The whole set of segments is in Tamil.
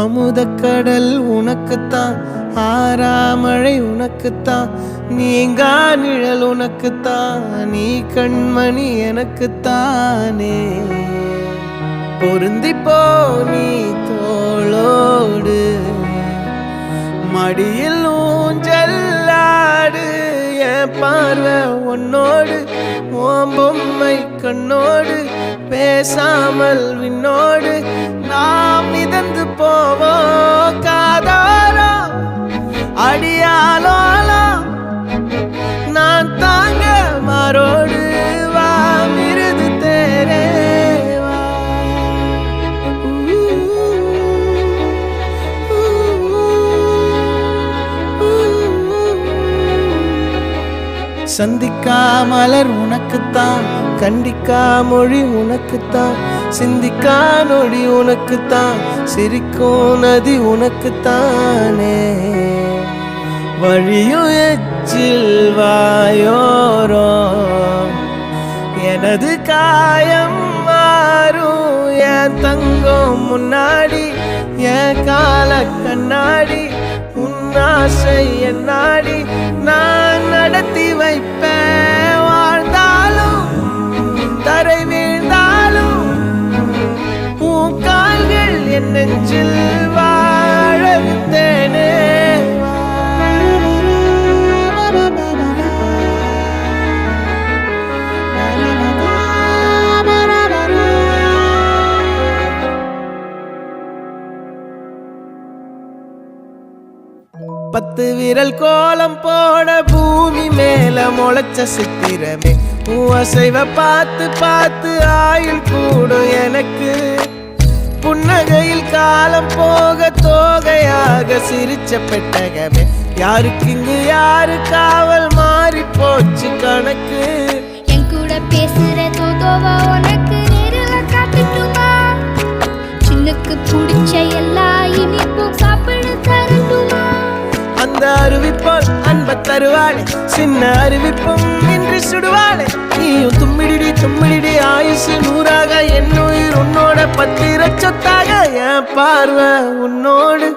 அமுதக்கடல் உனக்குத்தான், ஆறாமழை உனக்குத்தான், நீங்கா நிழல் உனக்குத்தான், நீ கண்மணி எனக்குத்தானே. பொருந்திப்போ நீ தோளோடு, மடியில் ஊஞ்சல்லாடு, என் பார்வை உன்னோடு, ஓம் பொம்மை கண்ணோடு, பேசாமல் விண்ணோடு நாம் மிதந்து போவோம் காதாரோ அடியாலோலோ, நான் தாங்க மாறோடு வா மிருது தேரே வா. சந்திக்கா மலர் உனக்குத்தான், கண்டிக்கா மொழி உனக்குத்தான், சிந்திக்கா நொடி உனக்குத்தான், சிரிக்கும் நதி உனக்குத்தானே. வழியும் எச்சில் வாயோரோ எனது காயம் மாறும், என் தங்கம் முன்னாடி என் கால கண்ணாடி, உன் ஆசை என்னாடி நான் நடத்தி வைப்பேன். வாழ்ந்தாலும் தரை வீழ்ந்தாலும் உன் கால்கள் என் நெஞ்சில் வாழ விட்டேனே. பத்து விரல் கோலம் போட பூமி மேல முளைச்ச சித்திரமே, அசைவ பார்த்து பார்த்து ஆயுள் கூடும் எனக்கு. புன்னகையில் காலம் போக தோகையாக சிரிச்ச பெட்டகமே, யாருக்கு இங்கு யாரு காவல் மாறி போச்சு கணக்கு. என் கூட பேசுற தோதோவா உனக்கு நேரில் காட்டுட்டுமா, சின்னுக்கு பிடிச்ச எல்லா இனிப்பும் சாப்பிட தரட்டுமா. அந்த அறிவிப்போல் அன்ப தருவாளே, சின்ன அறிவிப்பும் இன்றி சுடுவாளே. நீயும் தும்மிடி தும்மிடி ஆயுசு நூறாக, என் உயிர் உன்னோட பத்திர சொத்தாக. என் பார்வை உன்னோடு,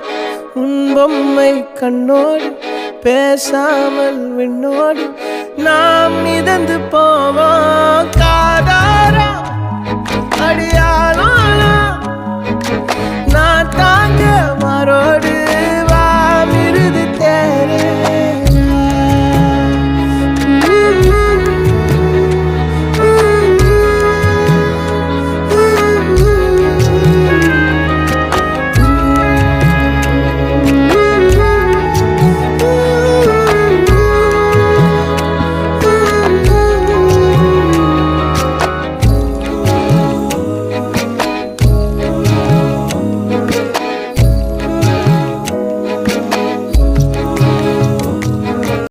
உன் பொம்மை கண்ணோடு, பேசாமல் விண்ணோடு நாம் மிதந்து போவோம் காதாரா.